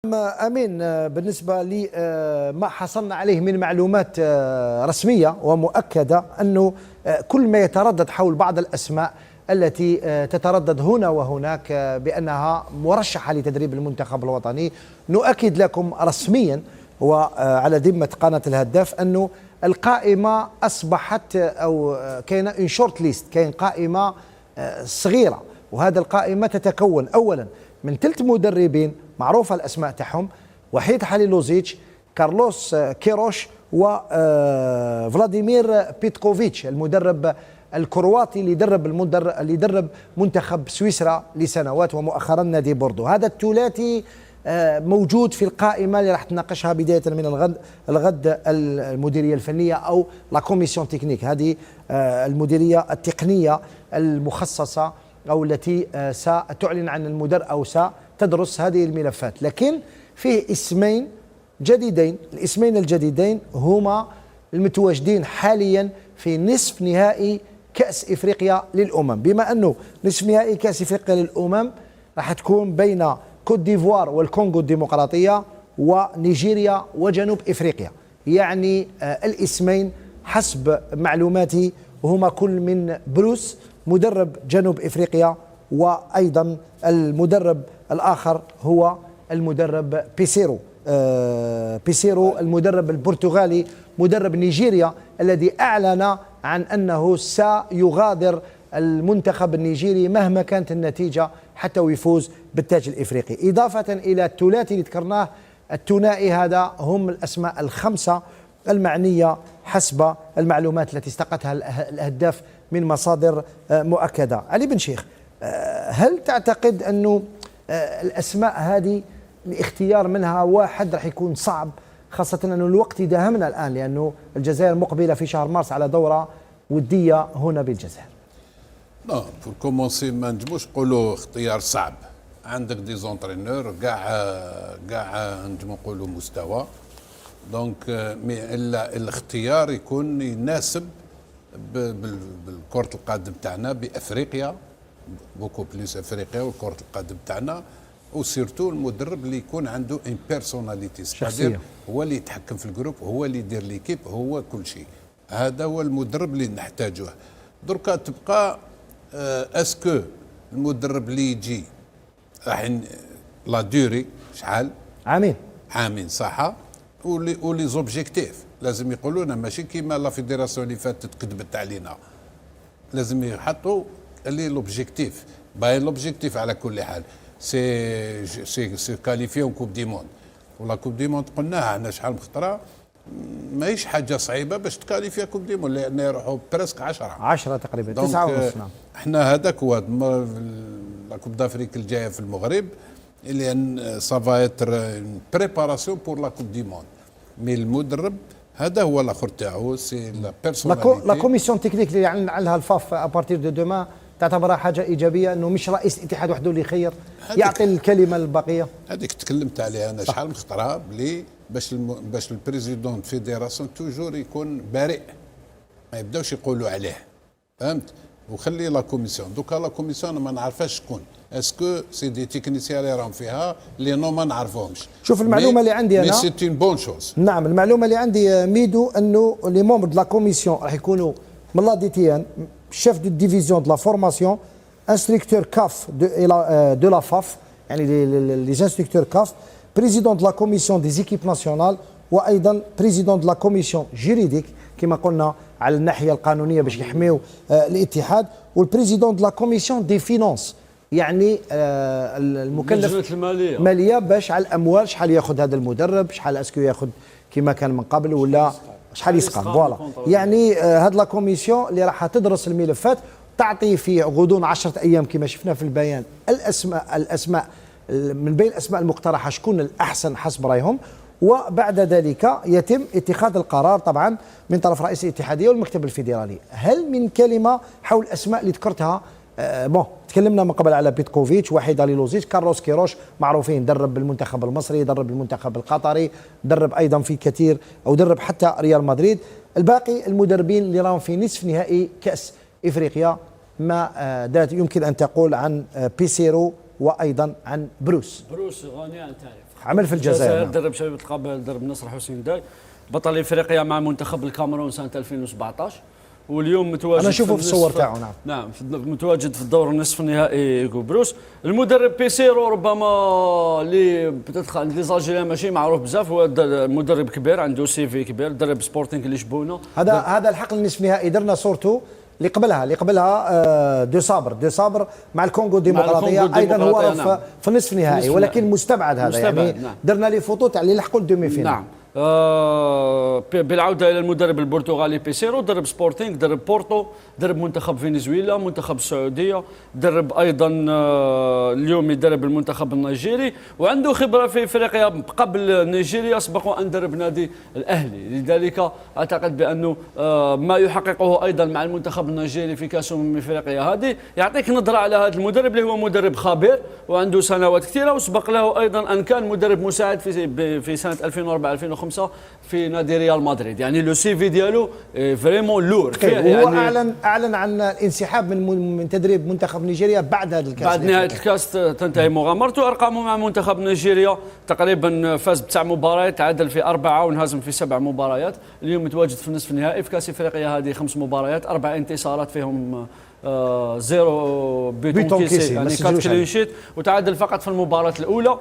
أمين، بالنسبة لما حصلنا عليه من معلومات رسمية ومؤكدة أنه كل ما يتردد حول بعض الأسماء التي تتردد هنا وهناك بأنها مرشحة لتدريب المنتخب الوطني، نؤكد لكم رسميا وعلى ذمة قناة الهداف أنه القائمة أصبحت أو كاين إن شورت ليست، كاين قائمة صغيرة، وهذا القائمة تتكون أولا من 3 مدربين معروفة الأسماء تاعهم: وحيد حليلوزيتش، كارلوس كيروش، وفلاديمير بيتكوفيتش المدرب الكرواتي اللي درب منتخب سويسرا لسنوات ومؤخرا نادي بوردو. هذا الثلاثي موجود في القائمة اللي راح تناقشها بداية من الغد المديرية الفنية أو لا كوميسيون تكنيك، هذه المديرية التقنية المخصصة أو التي ستعلن عن المدرب أو ستدرس هذه الملفات. لكن فيه اسمين جديدين، الاسمين الجديدين هما المتواجدين حاليا في نصف نهائي كأس إفريقيا للأمم، بما أنه نصف نهائي كأس إفريقيا للأمم راح تكون بين كوت ديفوار والكونغو الديمقراطية ونيجيريا وجنوب إفريقيا. يعني الاسمين حسب معلوماتي هما كل من بروس مدرب جنوب إفريقيا، وأيضا المدرب الآخر هو المدرب بيسيرو المدرب البرتغالي مدرب نيجيريا الذي أعلن عن أنه سيغادر المنتخب النيجيري مهما كانت النتيجة حتى ويفوز بالتاج الإفريقي. إضافة إلى الثلاثي اللي ذكرناه الثنائي، هذا هم الأسماء ال5 المعنية حسب المعلومات التي استقتها الهداف من مصادر مؤكدة. علي بن شيخ، هل تعتقد أنه الأسماء هذه الاختيار منها واحد راح يكون صعب، خاصة أنه الوقت يداهمنا الآن، لأنه الجزائر مقبلة في شهر مارس على دورة ودية هنا بالجزائر؟ نو بور كومونسي ما نجموش نقولوا اختيار صعب. عندك دي زونترينور كاع نجمو نقولوا مستوى، دونك الا الاختيار يكون يناسب بالكرة القدم تاعنا بافريقيا، بوكو بليس افريقيا والكرة القدم تاعنا، وسيرتو المدرب اللي يكون عنده ان بيرسوناليتي، شخصية، هو اللي يتحكم في الجروب، هو اللي يدير ليكيب، هو كل شيء. هذا هو المدرب اللي نحتاجه. دركا تبقى اسكو المدرب اللي يجي راح لا دوري شحال؟ عامين صح، ولي زوبجيكتيف لازم يقولونا، ماشي كيما لا فيدراسيون اللي فاتت كذبت علينا، لازم يحطوا اللي لوبجيكتيف باين. لوبجيكتيف على كل حال سي كاليفيون كوب دي موند، ولا كوب دي موند قلناها احنا شحال من خطره، ماهيش حاجه صعيبه باش تكاليفيا كوب دي موند، لان يروحوا بريسك 10 تقريبا 9.5. نعم، احنا هذاك هو لا كوب دافريك الجايه في المغرب، لان سافا اتر بريباراسيون بور لا كوب دي موند. مي المدرب هذا هو الاخر تاعو، سي لا بيرسوناليتي. لا كوميسيون تكنيك اللي عليها الفاف ابارتير دو دوما تعتبرها حاجه ايجابيه، انه مش رئيس الاتحاد وحده اللي يخير، يعطي الكلمه للبقيه. هذيك تكلمت عليها انا شحال من خطره، بلي باش البريزيدون فيدراسيون توجور يكون بريء، ما يبداوش يقولوا عليه، فهمت؟ وخلي لا كوميسيون. دوكا لا كوميسيون ما نعرفهاش شكون، اسكو سي دي تكنيسيان اللي راهم فيها اللي ما نعرفوهمش. شوف المعلومه اللي عندي انا، سي اون بون شوز. نعم، المعلومه اللي عندي ميدو انه لي مومبر دو لا كوميسيون راح يكونوا من لا دي تي ان، شيف دو ديفيزيون دو لا فورماسيون، انستركتور كاف دو لا فاف، يعني لي انستركتور كاف، بريزيدون دو لا كوميسيون دي زيكيب ناسيونال، وايضا بريزيدون دو لا كوميسيون جوريديك كما قلنا على الناحيه القانونيه باش يحميوا الاتحاد، والبريزيدون دو لا كوميسيون دي فينانس، يعني المكلف الماليه باش على الاموال، شحال ياخذ هذا المدرب، شحال اسكو ياخذ كما كان من قبل، ولا شحال يسقط. فوالا، يعني هاد لا كوميسيون اللي راح تدرس الملفات، تعطي في غضون 10 ايام كما شفنا في البيان الاسماء من بين الاسماء المقترحه شكون الاحسن حسب رايهم، وبعد ذلك يتم اتخاذ القرار طبعا من طرف رئيس الاتحاديه والمكتب الفيدرالي. هل من كلمه حول الاسماء اللي ذكرتها؟ تكلمنا من قبل على بيتكوفيتش، وحيد حليلوزيتش، كارلوس كيروش معروفين، درب المنتخب المصري، درب المنتخب القطري، درب ايضا في كثير او درب حتى ريال مدريد. الباقي المدربين اللي راهم في نصف نهائي كاس افريقيا، ما يمكن ان تقول عن بيسيرو وايضا عن بروس غني عن تعريف. عمل في الجزائر. درب شباب القبائل، درب نصر حسين داي، بطل افريقيا مع منتخب الكاميرون سنه 2017، واليوم متواجد انا اشوفه في الصور تاعو. نعم نعم متواجد في الدور النصف النهائي كوبروس. المدرب بيسيرو ربما اللي بتدخل عند لي زالجيريان ماشي معروف بزاف، هو مدرب كبير عنده سي في كبير، درب سبورتينغ لشبونه. هذا الحق النصف النهائي درنا صورته اللي قبلها دو صابر مع الكونغو الديمقراطيه، ايضا هو نعم. في النصف النهائي، ولكن مستبعد هذا يعني نعم. درنا لي فوتو تاع اللي لحقوا الدومي فينال. نعم. بالعوده الى المدرب البرتغالي بيسيرو، درب سبورتينغ، درب بورتو، درب منتخب فنزويلا، منتخب السعوديه، درب ايضا اليوم يدرب المنتخب النيجيري، وعنده خبره في افريقيا قبل نيجيريا، سبق ان درب نادي الاهلي. لذلك اعتقد بانه ما يحققه ايضا مع المنتخب النيجيري في كاس افريقيا هذه يعطيك نظره على هذا المدرب اللي هو مدرب خبير وعنده سنوات كثيره، وسبق له ايضا ان كان مدرب مساعد في سنه 2004 2005 في نادي ريال مدريد. يعني لو سي في ديالو فريمون لور. هو يعني اعلن عن الانسحاب من تدريب منتخب نيجيريا بعد هذا الكاس. بعد نهايه الكاس تنتهي مغامرته. ارقامه مع منتخب نيجيريا تقريبا فاز ب9 مباريات، تعادل في 4 وانهزم في 7 مباريات. اليوم متواجد في النصف النهائي في كاس افريقيا هذه 5 مباريات، 4 انتصارات فيهم 0 بيتون كيسي، يعني 4 كلين شيت، وتعادل فقط في المباراه الاولى.